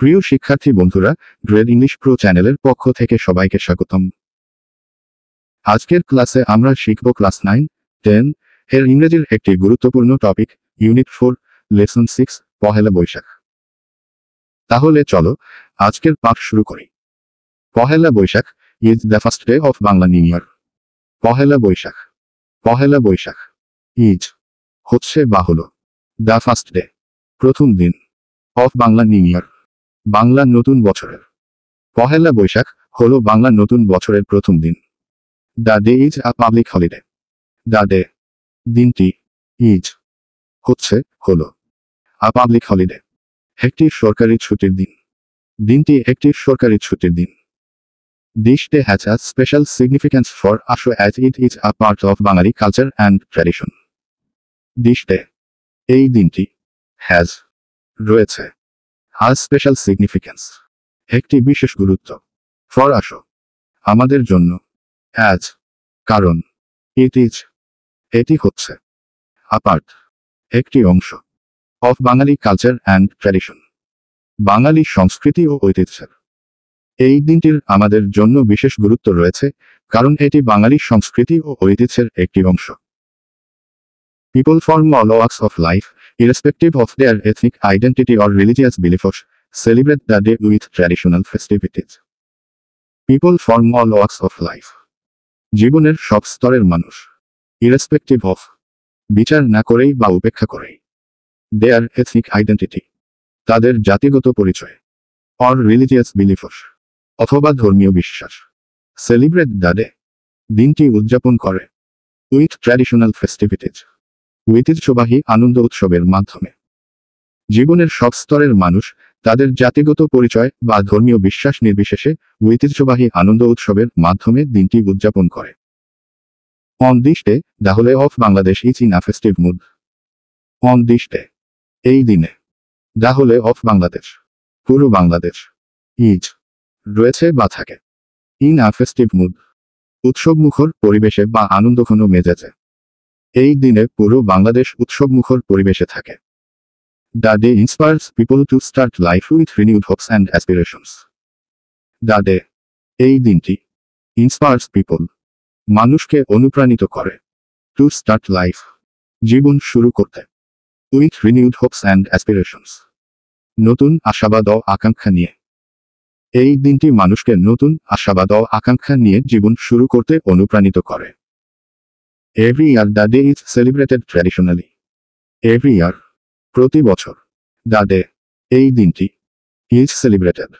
প্রিয় শিক্ষার্থী বন্ধুরা, গ্রেড ইংলিশ প্রো চ্যানেলের পক্ষ থেকে সবাইকে স্বাগতম। আজকের ক্লাসে আমরা শিখব ক্লাস 9, 10 এর ইংরেজির একটি গুরুত্বপূর্ণ topic, unit 4, lesson 6, Pohela Boishakh. তাহলে চলো আজকের পাঠ শুরু করি। Pohela Boishakh is the first day of Bangla new year. Pohela Boishakh, Pohela Boishakh is হচ্ছে বা হলো, দ্য ফার্স্ট ডে প্রথম দিন, of Bangla new year Bangla নতুন বছরের। পহেলা বৈশাখ হলো বাংলা নতুন বছরের প্রথম দিন। The day is a public holiday. The day দিনটি, ইজ হচ্ছে হলো, আ পাবলিক হলিডে একটি সরকারি ছুটির দিন। দিনটি একটি সরকারি ছুটির দিন। This day has a special significance for us as it is a part of Bengali culture and tradition. This day, এই দিনটি, has রয়েছে, a special significance একটি বিশেষ গুরুত্ব, for us আমাদের জন্য, as কারণ, it is এটি হচ্ছে, a part একটি অংশ, of Bengali culture and tradition বাঙালি সংস্কৃতি ও ঐতিহ্যের। এই দিনটির আমাদের জন্য বিশেষ গুরুত্ব রয়েছে কারণ এটি বাঙালি সংস্কৃতি ও ঐতিহ্যের একটি অংশ। People from all walks of life, irrespective of their ethnic identity or religious beliefs, celebrate the day with traditional festivities. People from all walks of life, জীবনের সব স্তরের মানুষ, irrespective of বিচার না করেই বা উপেক্ষা করেই, their ethnic identity তাদের জাতিগত পরিচয়, or religious beliefs অথবা ধর্মীয় বিশ্বাস, celebrate the day দিনটি উদযাপন করে, with traditional festivities ঐতিহ্যবাহী আনন্দ উৎসবের মাধ্যমে। জীবনের সব স্তরের মানুষ তাদের জাতিগত পরিচয় বা ধর্মীয় বিশ্বাস নির্বিশেষে ঐতিহ্যবাহী আনন্দ উৎসবের মাধ্যমে দিনটি উদযাপন করে। On this day, the whole of Bangladesh is in a festive mood. On this day, এই দিনে, the whole of Bangladesh পুরো বাংলাদেশ, ইজ রয়েছে বা থাকে, ইন আ ফেস্টিভ মুড উৎসবমুখর পরিবেশে বা আনন্দঘন মেজাজে। এই দিনে পুরো বাংলাদেশ উৎসবমুখর পরিবেশে থাকে। The day inspires people to start life with renewed Hopes and aspirations. The day এই দিনটি, ইন্সপায়ার্স পিপল মানুষকে অনুপ্রাণিত করে, টু স্টার্ট লাইফ জীবন শুরু করতে, with renewed Hopes and aspirations নতুন আশাবাদ ও আকাঙ্ক্ষা নিয়ে। এই দিনটি মানুষকে নতুন আশাবাদ ও আকাঙ্ক্ষা নিয়ে জীবন শুরু করতে অনুপ্রাণিত করে। Every year the day is celebrated traditionally. Every year প্রতি বছর, দ্য ডে এই দিনটি, ইজ সেলিব্রেটেড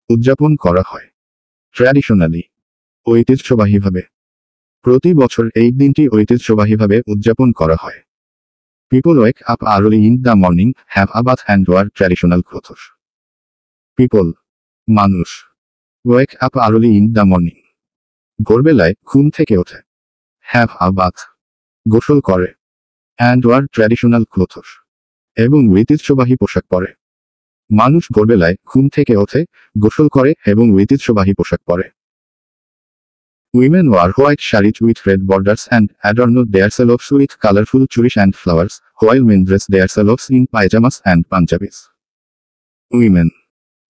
উদযাপন করা হয়, ট্র্যাডিশনালি ঐতিহ্যবাহীভাবে প্রতি বছর এই দিনটি ঐতিহ্যবাহীভাবে উদযাপন করা হয়। People wake up early in the morning, have a bath and wear traditional clothes. People মানুষ wake up early in the morning ভোরবেলায় ঘুম থেকে ওঠে, have a bath গোসল করে, and wear traditional clothes এবং ঐতিহ্যবাহী পোশাক পরে। মানুষ ভোরবেলায় ঘুম থেকে ওঠে, গোসল করে এবং ঐতিহ্যবাহী পোশাক পরে। Women wear white sarees with red borders and adorn themselves with colorful chudis and flowers, while men dress themselves in pajamas and Punjabis. Women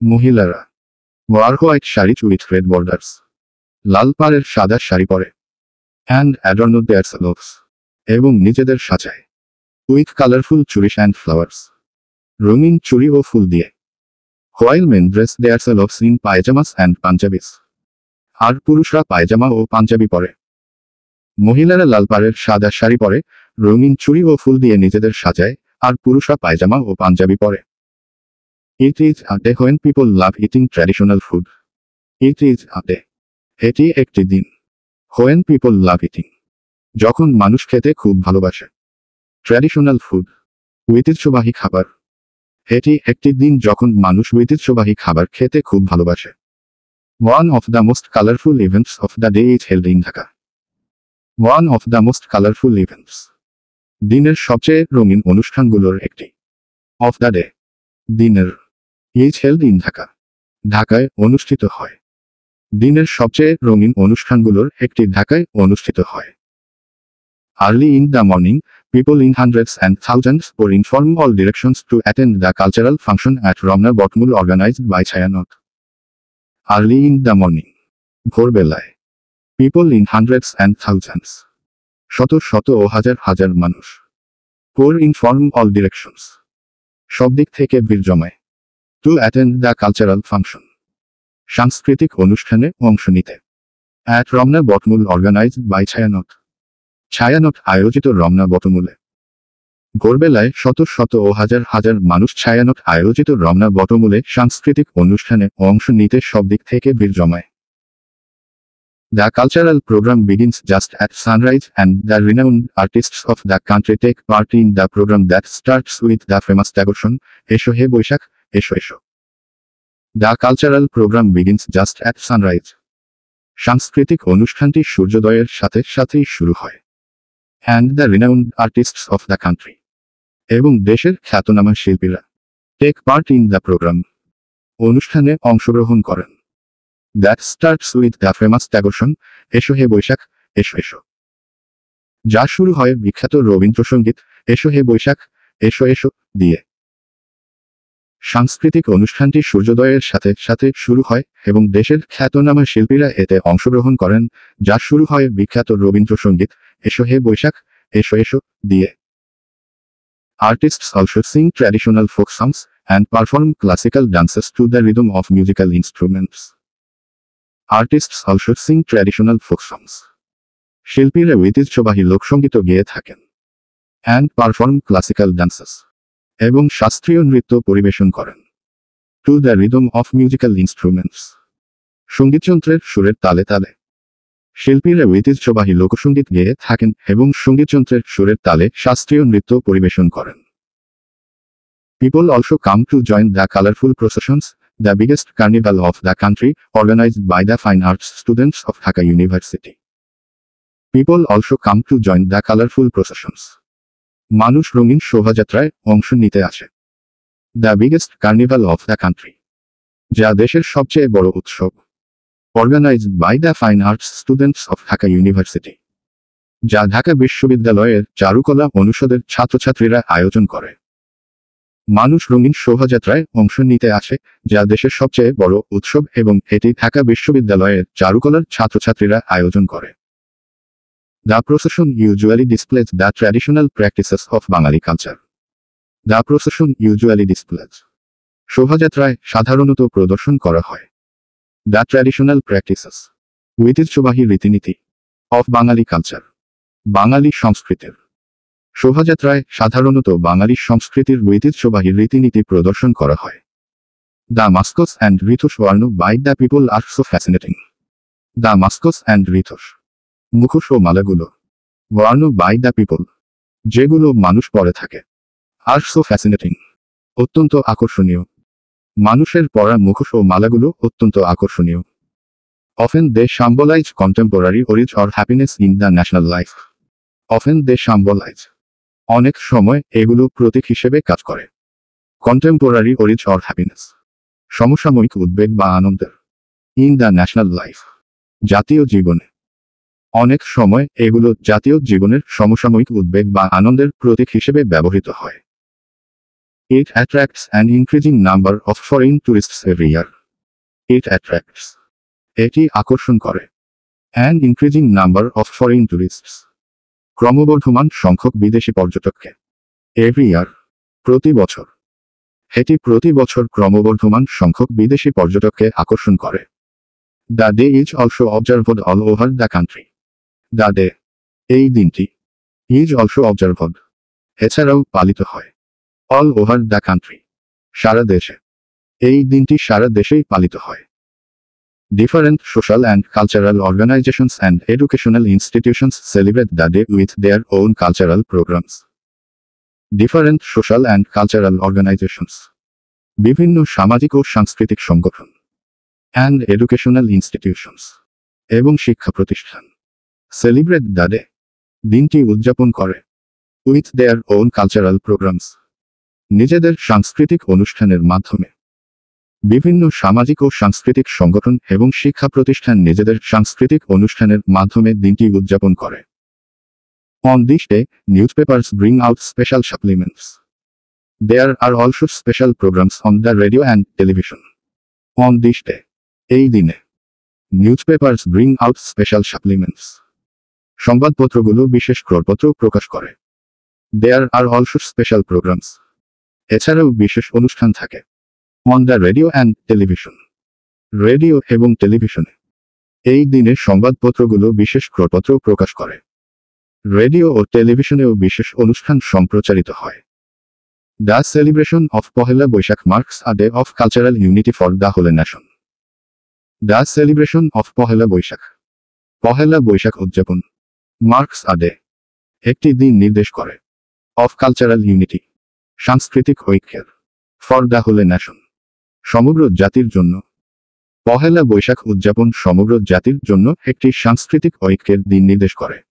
মহিলারা wear white sarees with red borders লাল পাড়ের সাদা শাড়ি পরে, and adorn themselves এবং নিজেদের সাজায়, with colorful chudis and flowers রঙিন চুড়ি ও ফুল দিয়ে, while men dress themselves in pajamas and Punjabis আর পুরুষরা পায়জামা ও পাঞ্জাবি পরে। মহিলারা লাল পাড়ের সাদা শাড়ি পরে, রঙিন চুড়ি ও ফুল দিয়ে নিজেদের সাজায়, আর পুরুষরা পায়জামা ও পাঞ্জাবি পরে। It is a day when people love eating traditional food. It is a day এটি একটি দিন, when people love eating যখন মানুষ খেতে খুব ভালোবাসে, ট্র্যাডিশনাল ফুড ঐতিহ্যবাহী খাবার এটি একটি দিন যখন মানুষ ঐতিহ্যবাহী খাবার খেতে খুব ভালোবাসে। One of the most colorful events of the day is held in Dhaka. One of the most colorful events দিনের সবচেয়ে রঙিন অনুষ্ঠানগুলোর একটি, of the day দিনের, is held in Dhaka ঢাকায় অনুষ্ঠিত হয়। দিনের সবচেয়ে রঙিন অনুষ্ঠানগুলোর একটি ঢাকায় অনুষ্ঠিত হয়। Early in the morning, People in hundreds and thousands were in from all directions to attend the cultural function at Ramna Botmul organized by Chayanot. Early in the morning. ভোরবেলায়। People in hundreds and thousands. শত শত ও হাজার হাজার মানুষ। Pour in from all directions. সব দিক থেকে ভিড় জমায়। To attend the cultural function. সাংস্কৃতিক অনুষ্ঠানে অংশ নিতে। At Ramna Botmul organized by Chayanot. Chhayanaut আয়োজিত রমনা বটমূলে। ভোরবেলায় শত শত ও হাজার হাজার মানুষ ছায়ানট আয়োজিত রমনা বটমূলে সাংস্কৃতিক অনুষ্ঠানে অংশ নিতে সব দিক থেকে ভিড় জমায়। The cultural program begins just at sunrise and the renowned artists of the country take part in the program that starts with the famous Tagore, Esho He Boishakh, Esho Esho. The cultural program begins just at sunrise. সাংস্কৃতিক অনুষ্ঠানটি সূর্যোদয়ের সাথে সাথেই শুরু হয়। And the renowned artists of the country. এবং দেশের খ্যাতনামা শিল্পীরা take part in the program. অনুষ্ঠানে অংশগ্রহণ করেন। That starts with the famous Tagore, Esho He Boishakh, Esho Esho. যা শুরু হয় বিখ্যাত রবীন্দ্রসঙ্গীত এসো হে বৈশাখ, এসো এসো দিয়ে। সাংস্কৃতিক অনুষ্ঠানটি সূর্যোদয়ের সাথে সাথে শুরু হয় এবং দেশের খ্যাতনামা শিল্পীরা এতে অংশগ্রহণ করেন, যা শুরু হয় বিখ্যাত রবীন্দ্রসঙ্গীত এসো হে বৈশাখ, এসো এসো দিয়ে। Artists also sing traditional folk songs and perform classical dances to the rhythm of musical instruments. Artists also sing traditional folk songs. শিল্পীরা ঐতিহ্যবাহী লোকসঙ্গীত গেয়ে থাকেন। And perform classical dances. এবং শাস্ত্রীয় নৃত্য পরিবেশন করেন। To the rhythm of musical instruments. সঙ্গীতযন্ত্রের সুরের তালে তালে। শিল্পীরা ঐতিহ্যবাহী লোকসঙ্গীত গেয়ে থাকেন এবং সঙ্গীতযন্ত্রের সুরের তালে শাস্ত্রীয় নৃত্য পরিবেশন করেন। People also come to join the colorful processions, the biggest carnival of the country, organized by the fine arts students of Dhaka University. People also come to join the colorful processions. মানুষ রঙিন শোভাযাত্রায় অংশ নিতে আসে। The biggest carnival of the country. যা দেশের সবচেয়ে বড় উৎসব। Organized by the fine arts students of Dhaka University. যা ঢাকা বিশ্ববিদ্যালয়ের চারুকলা অনুষদের ছাত্রছাত্রীরা আয়োজন করে। মানুষ রঙিন শোভাযাত্রায় অংশ নিতে আসে, যা দেশের সবচেয়ে বড় উৎসব এবং এটি ঢাকা বিশ্ববিদ্যালয়ের চারুকলার ছাত্রছাত্রীরা আয়োজন করে। The procession usually displays the traditional practices of Bengali culture. The procession usually displays. শোভাযাত্রায় সাধারণত প্রদর্শন করা হয়। The traditional practices. ঐতিহ্যবাহী রীতিনীতি। Of Bengali culture. বাঙালি সংস্কৃতির। শোভাযাত্রায় সাধারণত বাঙালি সংস্কৃতির ঐতিহ্যবাহী রীতিনীতি প্রদর্শন করা হয়। The mascots and rituals worn by the people are so fascinating. The mascots and rituals. মুখোশ ও মালাগুলো worn by the people. যেগুলো মানুষ পরে থাকে। Are so fascinating. অত্যন্ত আকর্ষণীয়। মানুষের পরা মুখোশ ও মালাগুলো অত্যন্ত আকর্ষণীয়। Often they symbolize contemporary courage or happiness in the national life. Often they symbolize. অনেক সময় এগুলো প্রতীক হিসেবে কাজ করে। Contemporary courage or happiness. সমসাময়িক উদ্বেগ বা আনন্দের। In the national life. জাতীয় জীবনে। অনেক সময় এগুলো জাতীয় জীবনের সমসাময়িক উদ্বেগ বা আনন্দের প্রতীক হিসেবে ব্যবহৃত হয়। It attracts an increasing number of foreign tourists every year. It attracts. এটি আকর্ষণ করে। An increasing number of foreign tourists. ক্রমবর্ধমান সংখ্যক বিদেশি পর্যটককে। Every year. প্রতি বছর। এটি প্রতি বছর ক্রমবর্ধমান সংখ্যক বিদেশি পর্যটককে আকর্ষণ করে। The day is also observed all over the country. The day. এই দিনটি। Is also observed. এছাড়াও পালিত হয়। All over the country. সারা দেশে। এই দিনটি সারা দেশেই পালিত হয়। Different social and cultural organizations and educational institutions celebrate the day with their own cultural programs. Different social and cultural organizations. বিভিন্ন সামাজিক ও সাংস্কৃতিক সংগঠন। And educational institutions. এবং শিক্ষা প্রতিষ্ঠান। Celebrate the day. দিনটি উদযাপন করে। With their own cultural programs. নিজেদের সাংস্কৃতিক অনুষ্ঠানের মাধ্যমে। বিভিন্ন সামাজিক ও সাংস্কৃতিক সংগঠন এবং শিক্ষা প্রতিষ্ঠান নিজেদের সাংস্কৃতিক অনুষ্ঠানের মাধ্যমে দিনটি উদযাপন করে। On this day, newspapers bring out special supplements. There are also special programs on the radio and television. On this day, এই দিনে newspapers bring out special supplements. সংবাদপত্রগুলো বিশেষ ক্রয়পত্র প্রকাশ করে। There are also special programs. এছাড়াও বিশেষ অনুষ্ঠান থাকে। On the radio and television. Radio এবং টেলিভিশনে এই দিনে সংবাদপত্রগুলো বিশেষ ক্রয়পত্র প্রকাশ করে। রেডিও ও টেলিভিশনেও বিশেষ অনুষ্ঠান সম্প্রচারিত হয়। The celebration of Pohela Boishakh marks a day of cultural unity for the whole nation. The celebration of Pohela Boishakh. Pohela Boishakh উদযাপন marks a day. একটি দিন নির্দেশ করে। Of cultural unity. সাংস্কৃতিক ঐক্যের। For the whole nation. সমগ্র জাতির জন্য। পহেলা বৈশাখ উদযাপন সমগ্র জাতির জন্য একটি সাংস্কৃতিক ঐক্যের দিন নির্দেশ করে।